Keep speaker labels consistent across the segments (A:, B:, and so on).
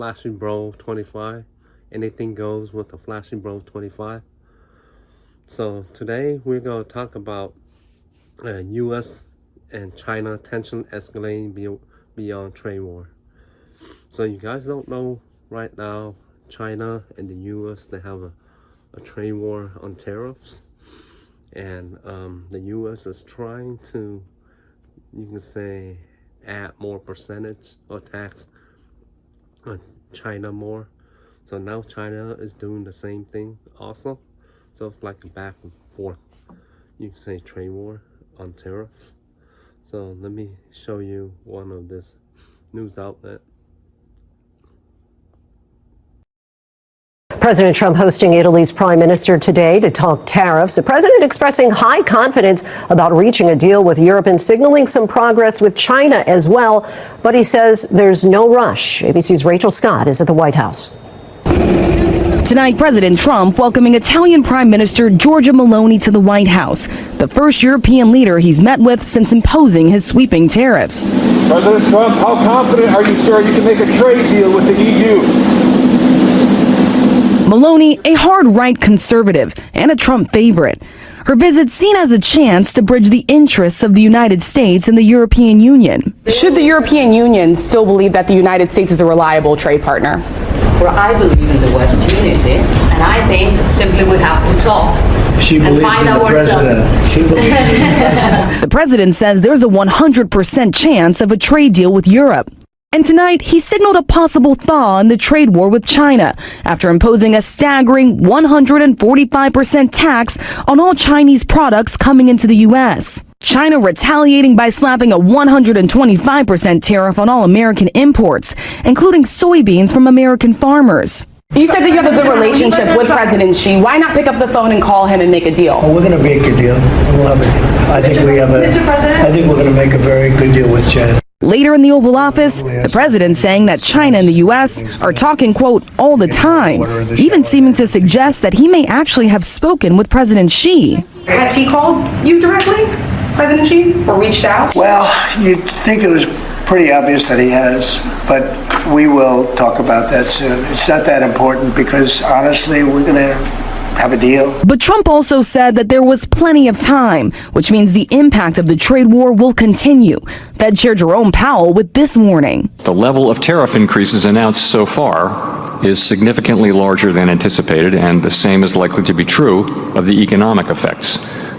A: Flashing Bro 25. Anything goes with the Flashing Bro 25. So today we're going to talk about U.S. and China tension escalating beyond trade war. So you guys don't know right now, China and the U.S., they have a trade war on tariffs. And the U.S. is trying to, you can say, add more percentage or tax on China more. So now China is doing the same thing also. So it's like a back and forth, you can say, trade war on tariffs. So let me show you one of this news outlet.
B: President Trump hosting Italy's prime minister today to talk tariffs. The president expressing high confidence about reaching a deal with Europe and signaling some progress with China as well. But he says there's no rush. ABC's Rachel Scott is at the White House.
C: Tonight, President Trump welcoming Italian Prime Minister Giorgia Meloni to the White House, the first European leader he's met with since imposing his sweeping tariffs.
D: President Trump, how confident are you, sir, you can make a trade deal with the EU?
C: Meloni, a hard-right conservative and a Trump favorite. Her visit seen as a chance to bridge the interests of the United States and the European Union.
E: Should the European Union still believe that the United States is a reliable trade partner?
F: Well, I believe in the West unity, and I think simply we have to talk and find ourselves.
C: The president says there's a 100% chance of a trade deal with Europe. And tonight, he signaled a possible thaw in the trade war with China after imposing a staggering 145% tax on all Chinese products coming into the U.S. China retaliating by slapping a 125% tariff on all American imports, including soybeans from American farmers.
E: You said that you have a good relationship with President Xi. Why not pick up the phone and call him and make a deal?
G: Oh, we're going to make a deal. We'll have a deal. I think we're going to make a very good deal with China.
C: Later in the Oval Office, the president saying that China and the U.S. are talking, quote, all the time, even seeming to suggest that he may actually have spoken with President Xi.
E: Has he called you directly, President Xi, or reached out?
G: Well, you'd think it was pretty obvious that he has, but we will talk about that soon. It's not that important because, honestly, we're going to have a deal.
C: But Trump also said that there was plenty of time, which means the impact of the trade war will continue. Fed Chair Jerome Powell with this warning.
H: The level of tariff increases announced so far is significantly larger than anticipated, and the same is likely to be true of the economic effects,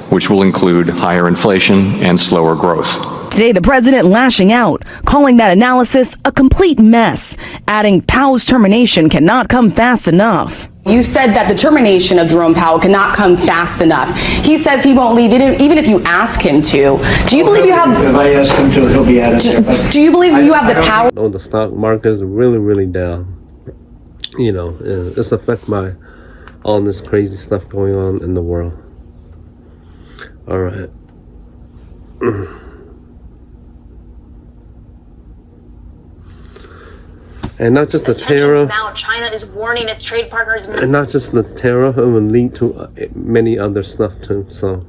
H: which will include higher inflation and slower growth.
C: Today, the president lashing out, calling that analysis a complete mess, adding Powell's termination cannot come fast enough.
E: You said that the termination of Jerome Powell cannot come fast enough. He says he won't leave even if you ask him to. Do you believe you have...
G: If I ask him to, he'll be out of there.
E: Do you believe you have the power?
A: The stock market is really, really down. You know, it's affected by all this crazy stuff going on in the world. All right. And not just the tariff.
I: Now, China is warning its trade partners.
A: And not just the tariff, it will lead to many other stuff too. So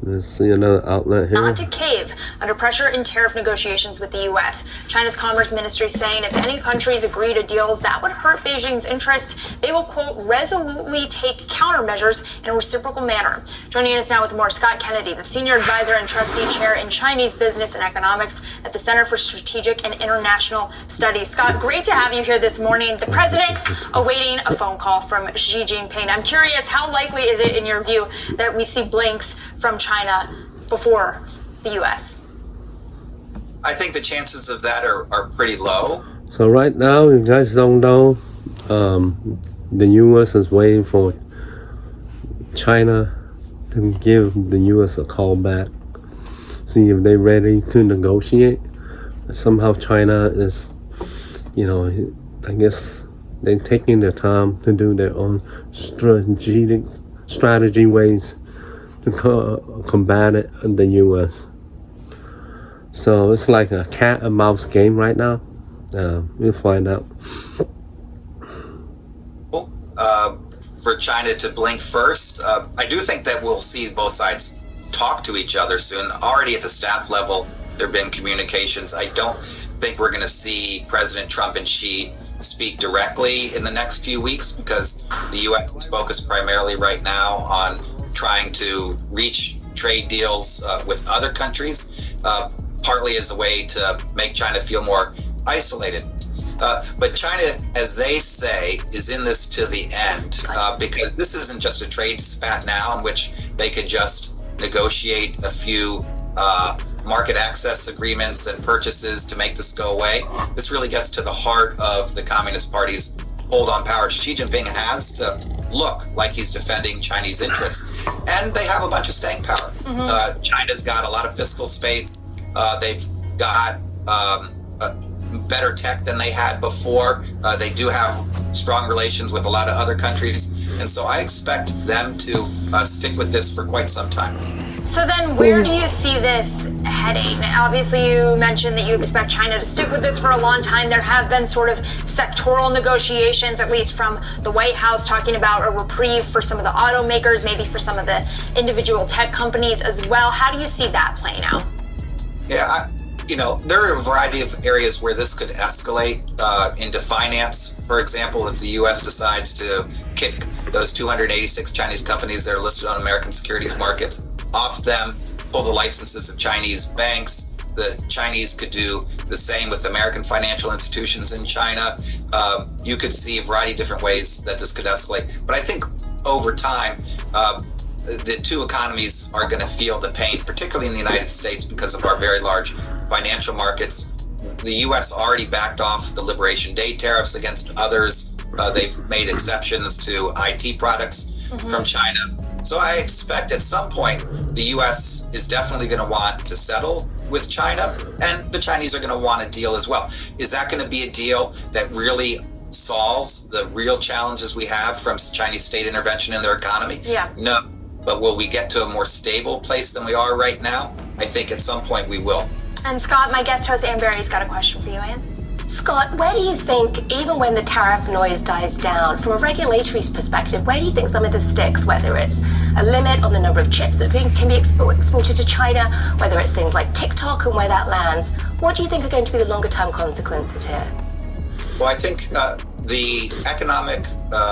A: let's see another outlet here.
I: Not to cave under pressure in tariff negotiations with the U.S. China's Commerce Ministry saying if any countries agree to deals that would hurt Beijing's interests, they will, quote, resolutely take countermeasures in a reciprocal manner. Joining us now with more, Scott Kennedy, the senior advisor and trustee chair in Chinese business and economics at the Center for Strategic and International Studies. Scott, great to have you here this morning. The president awaiting a phone call from Xi Jinping. I'm curious, how likely is it, in your view, that we see blinks from China before the U.S.?
J: I think the chances of that are pretty low.
A: So right now, you guys don't know, the U.S. is waiting for China to give the U.S. a call back, see if they're ready to negotiate. Somehow China is, you know, I guess they're taking their time to do their own strategy ways to combat it in the U.S. So it's like a cat and mouse game right now. We'll find out.
J: For China to blink first, I do think that we'll see both sides talk to each other soon. Already at the staff level, there have been communications. I don't think we're going to see President Trump and Xi speak directly in the next few weeks, because the U.S. is focused primarily right now on trying to reach trade deals with other countries, partly as a way to make China feel more isolated. But China, as they say, is in this to the end, because this isn't just a trade spat now in which they could just negotiate a few market access agreements and purchases to make this go away. This really gets to the heart of the Communist Party's hold on power. Xi Jinping has to look like he's defending Chinese interests, and they have a bunch of staying power. China's got a lot of fiscal space. They've got better tech than they had before. They do have strong relations with a lot of other countries, and so I expect them to stick with this for quite some time.
I: So then where do you see this heading? Obviously, you mentioned that you expect China to stick with this for a long time. There have been sort of sectoral negotiations, at least from the White House, talking about a reprieve for some of the automakers, maybe for some of the individual tech companies as well. How do you see that playing out?
J: Yeah, there are a variety of areas where this could escalate into finance. For example, if the U.S. decides to kick those 286 Chinese companies that are listed on American securities markets off them, pull the licenses of Chinese banks, the Chinese could do the same with American financial institutions in China. You could see a variety of different ways that this could escalate. But I think over time, the two economies are going to feel the pain, particularly in the United States, because of our very large financial markets. The U.S. already backed off the Liberation Day tariffs against others. They've made exceptions to IT products from China. So I expect at some point the U.S. is definitely going to want to settle with China, and the Chinese are going to want a deal as well. Is that going to be a deal that really solves the real challenges we have from Chinese state intervention in their economy?
I: Yeah.
J: No. But will we get to a more stable place than we are right now? I think at some point we will.
I: And Scott, my guest host Ann Berry's got a question for you, Ann.
K: Scott, where do you think, even when the tariff noise dies down, from a regulatory perspective, where do you think some of this sticks, whether it's a limit on the number of chips that can be exported to China, whether it's things like TikTok and where that lands? What do you think are going to be the longer term consequences here?
J: Well, I think the economic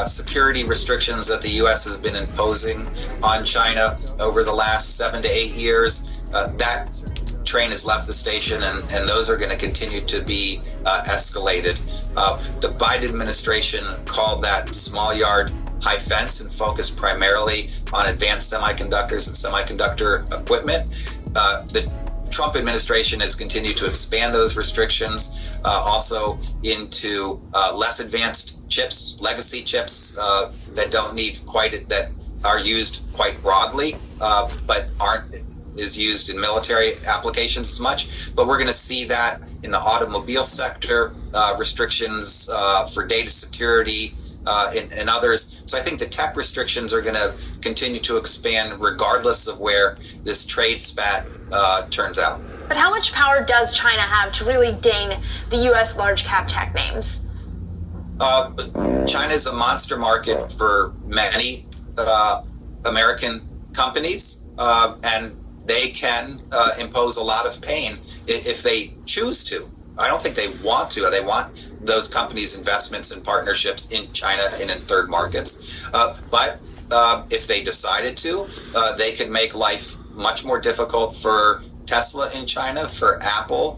J: security restrictions that the U.S. has been imposing on China over the last 7 to 8 years, that train has left the station, and those are going to continue to be escalated. The Biden administration called that small yard high fence and focused primarily on advanced semiconductors and semiconductor equipment. The Trump administration has continued to expand those restrictions also into less advanced chips, legacy chips that don't need that are used quite broadly, but aren't is used in military applications as much. But we're going to see that in the automobile sector, restrictions for data security and others. So I think the tech restrictions are going to continue to expand regardless of where this trade spat turns out.
I: But how much power does China have to really ding the U.S. large cap tech names?
J: China is a monster market for many American companies, and they can impose a lot of pain if they choose to. I don't think they want to. They want those companies' investments and partnerships in China and in third markets. But if they decided to, they could make life much more difficult for Tesla in China, for Apple,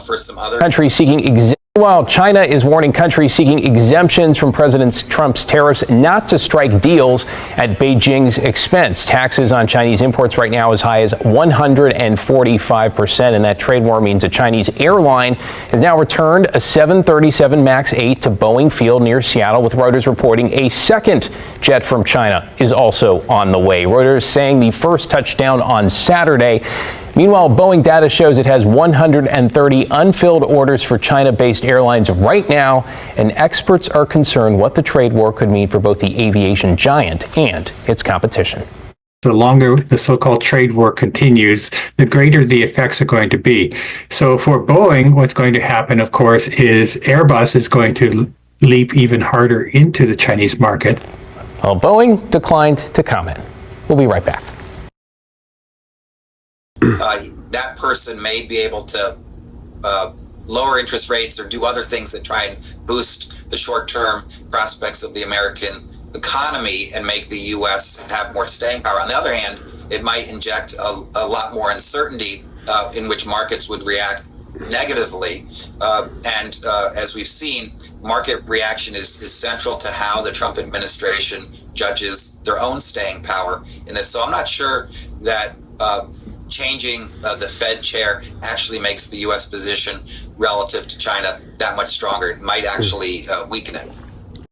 J: for some other
L: countries seeking Meanwhile, China is warning countries seeking exemptions from President Trump's tariffs not to strike deals at Beijing's expense. Taxes on Chinese imports right now as high as 145%, and that trade war means a Chinese airline has now returned a 737 MAX 8 to Boeing Field near Seattle, with Reuters reporting a second jet from China is also on the way. Reuters saying the first touchdown on Saturday. Meanwhile, Boeing data shows it has 130 unfilled orders for China-based airlines right now, and experts are concerned what the trade war could mean for both the aviation giant and its competition.
M: The longer the so-called trade war continues, the greater the effects are going to be. So for Boeing, what's going to happen, of course, is Airbus is going to leap even harder into the Chinese market.
L: Well, Boeing declined to comment. We'll be right back.
J: That person may be able to lower interest rates or do other things that try and boost the short-term prospects of the American economy and make the U.S. have more staying power. On the other hand, it might inject a lot more uncertainty in which markets would react negatively. And as we've seen, market reaction is central to how the Trump administration judges their own staying power in this. So I'm not sure that changing the Fed chair actually makes the U.S. position relative to China that much stronger. It might actually weaken it.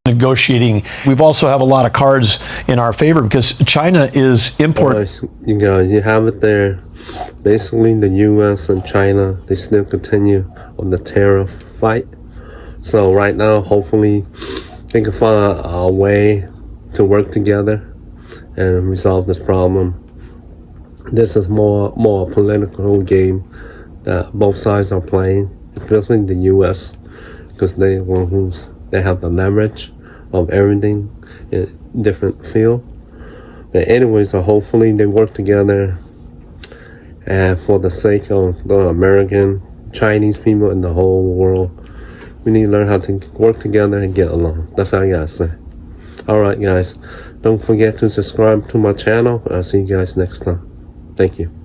N: Negotiating. We've also have a lot of cards in our favor because China is
A: You have it there. Basically, the U.S. and China, they still continue on the tariff fight. So right now, hopefully, they can find a way to work together and resolve this problem. This is more a political game that both sides are playing, especially the U.S. because they have the leverage of everything in different field. But anyways, so hopefully they work together, and for the sake of the American, Chinese people in the whole world, we need to learn how to work together and get along. That's all I gotta say. All right, guys, don't forget to subscribe to my channel. I'll see you guys next time. Thank you.